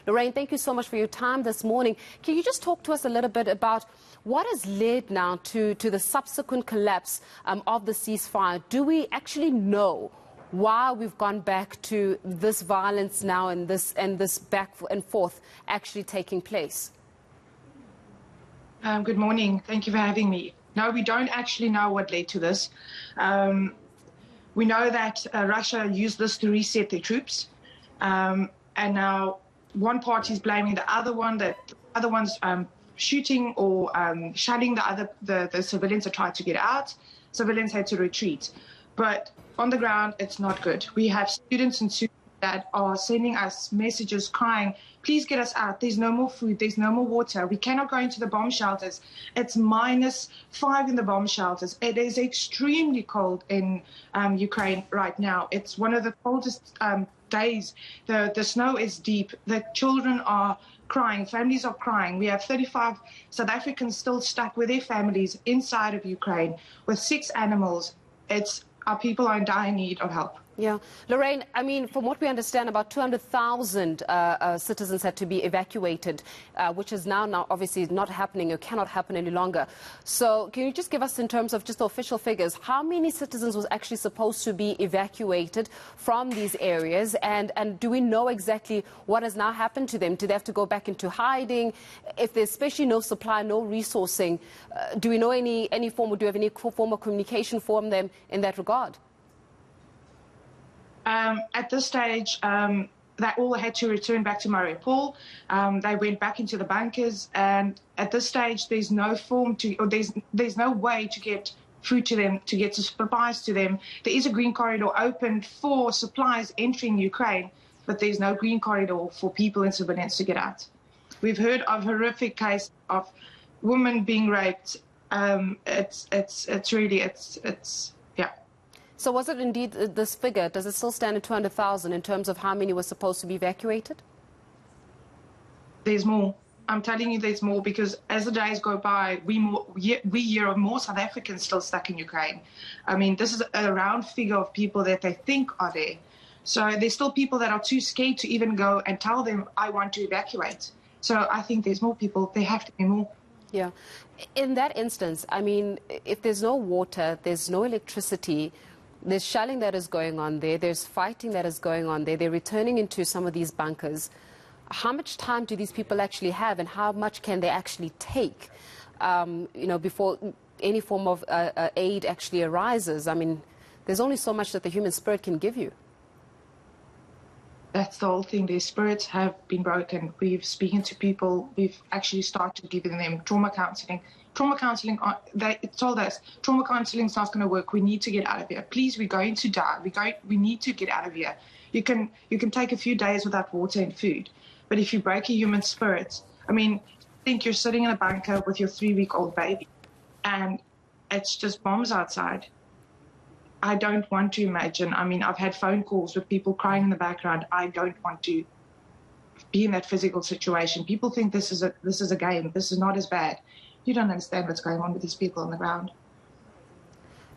Lorraine, thank you so much for your time this morning. Can you just talk to us a little bit about what has led now to the subsequent collapse of the ceasefire? Do we actually know why we've gone back to this violence now and this back and forth actually taking place? Good morning. Thank you for having me. No, we don't actually know what led to this. We know that Russia used this to reset their troops. And now one party is blaming the other one, that the other one's shooting or shutting the civilians that tried to get out. Civilians had to retreat. But on the ground, it's not good. We have students in Sudan that are sending us messages crying, please get us out. There's no more food. There's no more water. We cannot go into the bomb shelters. It's -5 in the bomb shelters. It is extremely cold in Ukraine right now. It's one of the coldest days. The snow is deep. The children are crying. Families are crying. We have 35 South Africans still stuck with their families inside of Ukraine with 6 animals. Our people are in dire need of help. Yeah. Lorraine, I mean, from what we understand, about 200,000 citizens had to be evacuated, which is now obviously not happening or cannot happen any longer. So can you just give us, in terms of just the official figures, how many citizens was actually supposed to be evacuated from these areas? And do we know exactly what has now happened to them? Do they have to go back into hiding? If there's especially no supply, no resourcing, do we know any form, or do you have any form of communication from them in that regard? At this stage, they all had to return back to Mariupol. They went back into the bunkers, and at this stage, there's no form to, or there's no way to get food to them, to get supplies to them. There is a green corridor opened for supplies entering Ukraine, but there's no green corridor for people and civilians to get out. We've heard of horrific cases of women being raped. It's really. So was it indeed this figure? Does it still stand at 200,000 in terms of how many were supposed to be evacuated? There's more. I'm telling you there's more, because as the days go by, we hear of more South Africans still stuck in Ukraine. I mean, this is a round figure of people that they think are there. So there's still people that are too scared to even go and tell them, I want to evacuate. So I think there's more people. There have to be more. Yeah. In that instance, I mean, if there's no water, there's no electricity, there's shelling that is going on there, there's fighting that is going on there, they're returning into some of these bunkers. How much time do these people actually have, and how much can they actually take, before any form of aid actually arises? I mean, there's only so much that the human spirit can give you. That's the whole thing. Their spirits have been broken. We've spoken to people. We've actually started giving them trauma counseling. Trauma counseling, they told us, trauma counseling is not going to work. We need to get out of here. Please, we're going to die. We need to get out of here. You can take a few days without water and food. But if you break a human spirit, I mean, think you're sitting in a bunker with your 3-week-old baby, and it's just bombs outside. I don't want to imagine. I mean, I've had phone calls with people crying in the background. I don't want to be in that physical situation. People think this is a game. This is not as bad. You don't understand what's going on with these people on the ground.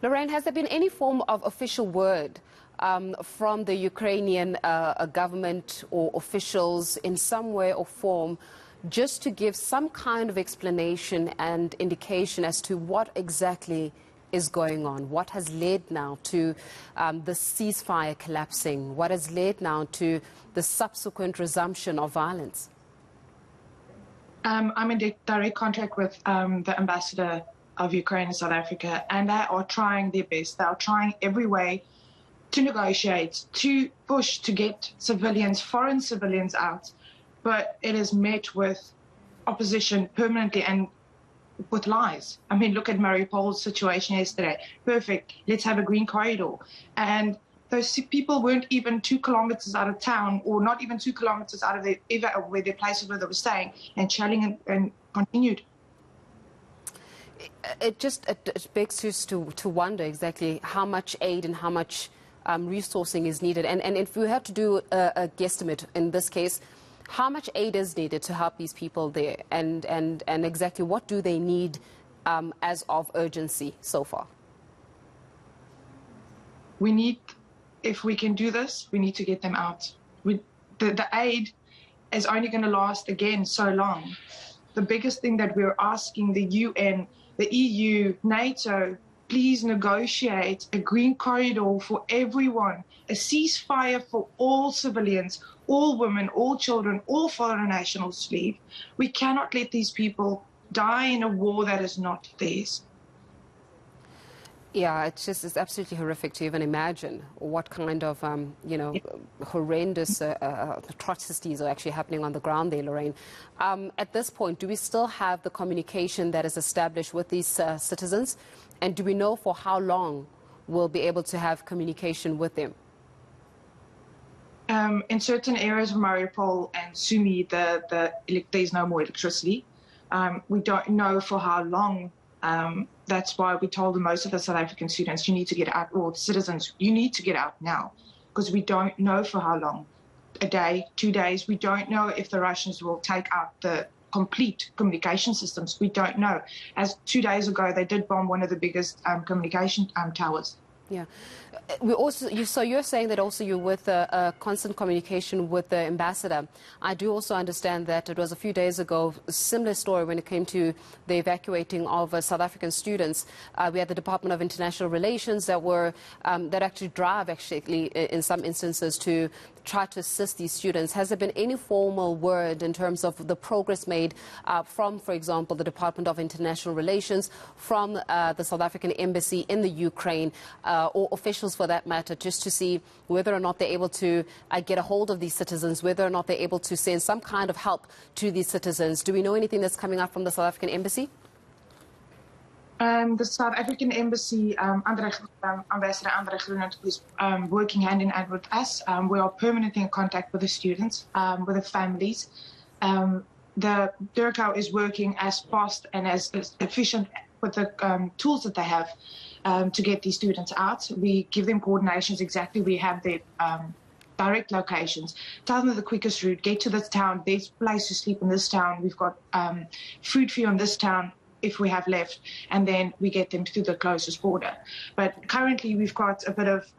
Lorraine, has there been any form of official word from the Ukrainian government or officials in some way or form, just to give some kind of explanation and indication as to what exactly is going on? What has led now to the ceasefire collapsing? What has led now to the subsequent resumption of violence? I'm in direct contact with the ambassador of Ukraine in South Africa, and they are trying their best. They are trying every way to negotiate, to push to get civilians, foreign civilians out. But it is met with opposition permanently and with lies. I mean, look at Mariupol's situation yesterday. Perfect. Let's have a green corridor. And those people weren't even 2 kilometers out of town, or not even 2 kilometers out of where their places where they were staying, and shelling and continued. It begs us to wonder exactly how much aid and how much resourcing is needed. And if we had to do a guesstimate in this case, how much aid is needed to help these people there, and exactly what do they need as of urgency so far? We need, if we can do this, we need to get them out. The aid is only going to last again so long. The biggest thing that we're asking the UN, the EU, NATO, please negotiate a green corridor for everyone, a ceasefire for all civilians, all women, all children, all foreign nationals to leave. We cannot let these people die in a war that is not theirs. Yeah, it's absolutely horrific to even imagine what kind of, horrendous atrocities are actually happening on the ground there, Lorraine. At this point, do we still have the communication that is established with these citizens? And do we know for how long we'll be able to have communication with them? In certain areas of Mariupol and Sumy, there's no more electricity. We don't know for how long. That's why we told most of the South African students, you need to get out, or citizens, you need to get out now, because we don't know for how long. A day, 2 days, we don't know if the Russians will take out the complete communication systems. We don't know. As 2 days ago, they did bomb one of the biggest communication towers. Yeah. So you're saying that also you're with constant communication with the ambassador. I do also understand that it was a few days ago, a similar story when it came to the evacuating of South African students. We had the Department of International Relations that actually drive in some instances to try to assist these students. Has there been any formal word in terms of the progress made from, for example, the Department of International Relations, from the South African Embassy in the Ukraine, or officials for that matter, just to see whether or not they're able to get a hold of these citizens, whether or not they're able to send some kind of help to these citizens? Do we know anything that's coming up from the South African Embassy? The South African Embassy, Ambassador Andre Groenend, is working hand in hand with us. We are permanently in contact with the students, with the families. The DIRCO is working as fast and as efficient with the tools that they have to get these students out. We give them coordinations exactly. We have their direct locations. Tell them the quickest route, get to this town, there's a place to sleep in this town, we've got food for you in this town, if we have left, and then we get them to the closest border. But currently we've got a bit of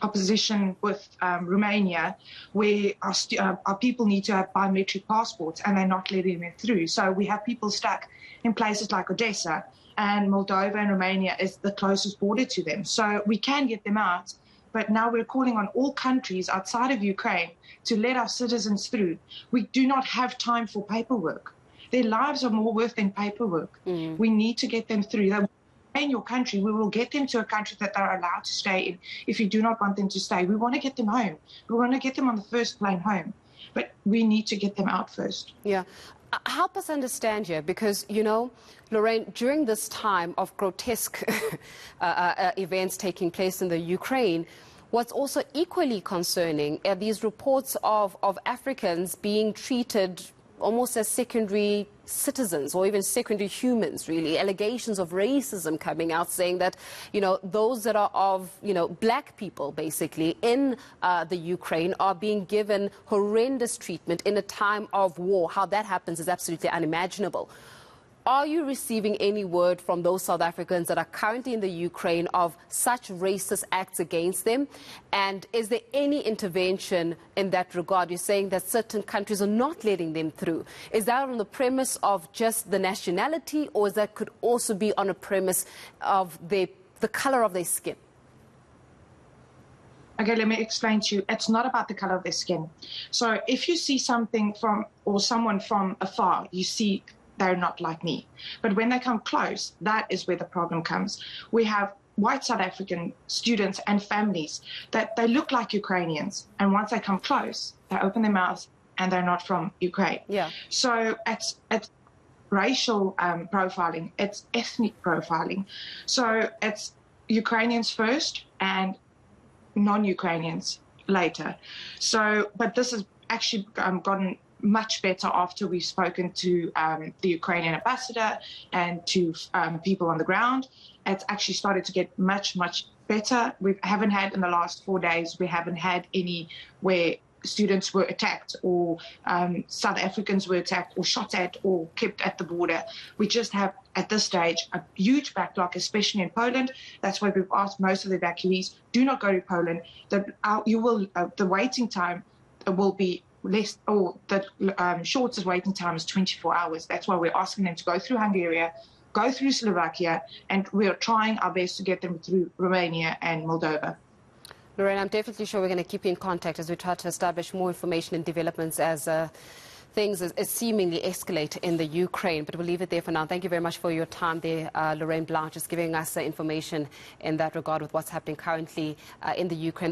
opposition with Romania, where our people need to have biometric passports and they're not letting them through. So we have people stuck in places like Odessa, and Moldova and Romania is the closest border to them. So we can get them out, but now we're calling on all countries outside of Ukraine to let our citizens through. We do not have time for paperwork. Their lives are more worth than paperwork. We need to get them through. They're in your country. We will get them to a country that they're allowed to stay in. If you do not want them to stay, we want to get them home. We want to get them on the first plane home. But we need to get them out first. Yeah. Help us understand here, because, you know, Lorraine, during this time of grotesque events taking place in the Ukraine, what's also equally concerning are these reports of Africans being treated almost as secondary citizens, or even secondary humans, really. Allegations of racism coming out, saying that, you know, those that are of, you know, black people, basically, in the Ukraine are being given horrendous treatment in a time of war. How that happens is absolutely unimaginable. Are you receiving any word from those South Africans that are currently in the Ukraine of such racist acts against them? And is there any intervention in that regard? You're saying that certain countries are not letting them through. Is that on the premise of just the nationality, or is that could also be on a premise of the color of their skin? Okay, let me explain to you. It's not about the color of their skin. So if you see something from, or someone from afar, you see they're not like me. But when they come close, that is where the problem comes. We have white South African students and families that they look like Ukrainians. And once they come close, they open their mouths and they're not from Ukraine. Yeah. So it's racial profiling, it's ethnic profiling. So it's Ukrainians first and non-Ukrainians later. So, but this has actually gotten much better after we've spoken to the Ukrainian ambassador and to people on the ground. It's actually started to get much, much better. We haven't had, in the last 4 days, we haven't had any where students were attacked or South Africans were attacked or shot at or kept at the border. We just have, at this stage, a huge backlog, especially in Poland. That's why we've asked most of the evacuees, do not go to Poland. The waiting time will be shortest waiting time is 24 hours. That's why we're asking them to go through Hungary, go through Slovakia, and we are trying our best to get them through Romania and Moldova. Lorraine, I'm definitely sure we're going to keep you in contact as we try to establish more information and developments as things seemingly escalate in the Ukraine. But we'll leave it there for now. Thank you very much for your time there, Lorraine Blauw, just giving us information in that regard with what's happening currently in the Ukraine.